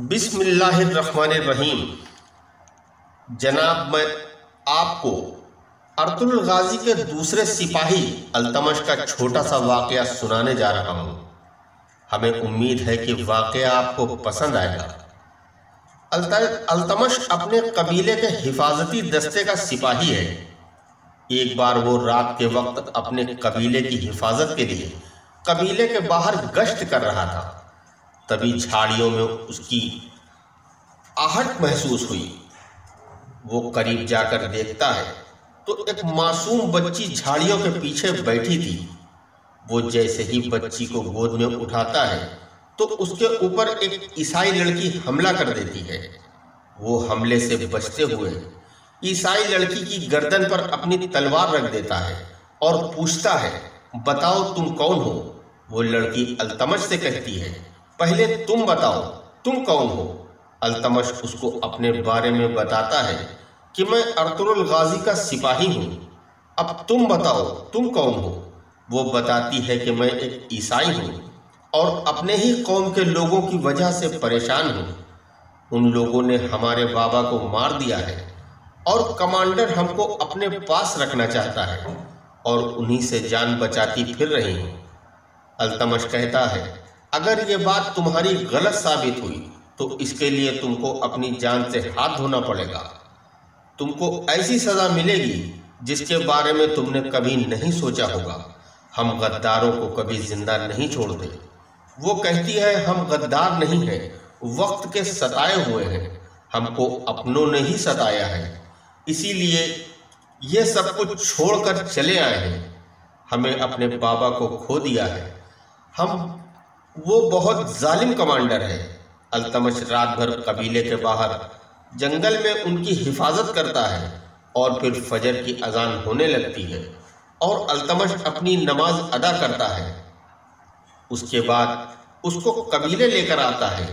बिस्मिल्लाहिर्रहमानिर्रहीम। जनाब, मैं आपको अर्तुगरुल गाजी के दूसरे सिपाही अल्तमश का छोटा सा वाक़या सुनाने जा रहा हूँ। हमें उम्मीद है कि वाक़या आपको पसंद आएगा। अल्तमश अपने कबीले के हिफाजती दस्ते का सिपाही है। एक बार वो रात के वक्त अपने कबीले की हिफाजत के लिए कबीले के बाहर गश्त कर रहा था। तभी झाड़ियों में उसकी आहट महसूस हुई। वो करीब जाकर देखता है तो एक मासूम बच्ची झाड़ियों के पीछे बैठी थी। वो जैसे ही बच्ची को गोद में उठाता है तो उसके ऊपर एक ईसाई लड़की हमला कर देती है। वो हमले से बचते हुए ईसाई लड़की की गर्दन पर अपनी तलवार रख देता है और पूछता है, बताओ तुम कौन हो? वो लड़की अल्तमश से कहती है, पहले तुम बताओ तुम कौन हो? अल्तमश उसको अपने बारे में बताता है कि मैं अर्तुगरुल गाजी का सिपाही हूँ। अब तुम बताओ तुम कौन हो? वो बताती है कि मैं एक ईसाई हूँ और अपने ही कौम के लोगों की वजह से परेशान हूँ। उन लोगों ने हमारे बाबा को मार दिया है और कमांडर हमको अपने पास रखना चाहता है और उन्हीं से जान बचाती फिर रही हूँ। अल्तमश कहता है, अगर ये बात तुम्हारी गलत साबित हुई तो इसके लिए तुमको अपनी जान से हाथ धोना पड़ेगा। तुमको ऐसी सज़ा मिलेगी जिसके बारे में तुमने कभी नहीं सोचा होगा। हम गद्दारों को कभी जिंदा नहीं छोड़ते। वो कहती है, हम गद्दार नहीं हैं, वक्त के सताए हुए हैं। हमको अपनों ने ही सताया है, इसीलिए ये सब कुछ छोड़कर चले आए हैं। हमें अपने बाबा को खो दिया है। वो बहुत जालिम कमांडर है। अल्तमश रात भर कबीले के बाहर जंगल में उनकी हिफाजत करता है और फिर फजर की अजान होने लगती है और अल्तमश अपनी नमाज अदा करता है। उसके बाद उसको कबीले लेकर आता है।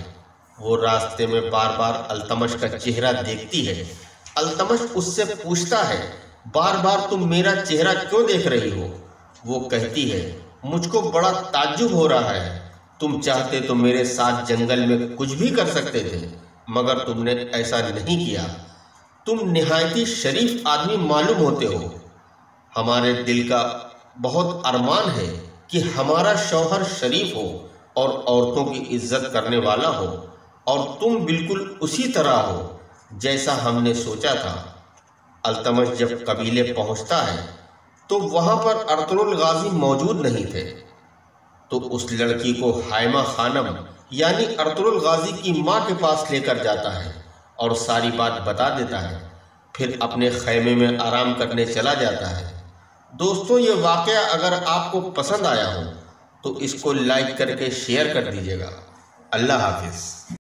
वो रास्ते में बार बार अल्तमश का चेहरा देखती है। अल्तमश उससे पूछता है, बार बार तुम मेरा चेहरा क्यों देख रही हो? वो कहती है, मुझको बड़ा ताज्जुब हो रहा है। तुम चाहते तो मेरे साथ जंगल में कुछ भी कर सकते थे, मगर तुमने ऐसा नहीं किया। तुम निहायती शरीफ आदमी मालूम होते हो। हमारे दिल का बहुत अरमान है कि हमारा शौहर शरीफ हो और औरतों की इज्जत करने वाला हो, और तुम बिल्कुल उसी तरह हो जैसा हमने सोचा था। अल्तमश जब कबीले पहुंचता है तो वहां पर अर्तुगरुल गाजी मौजूद नहीं थे। तो उस लड़की को हाइमा खानम यानी अर्तुगरुल गाजी की माँ के पास लेकर जाता है और सारी बात बता देता है। फिर अपने खैमे में आराम करने चला जाता है। दोस्तों, ये वाक़या अगर आपको पसंद आया हो तो इसको लाइक करके शेयर कर दीजिएगा। अल्लाह हाफिज़।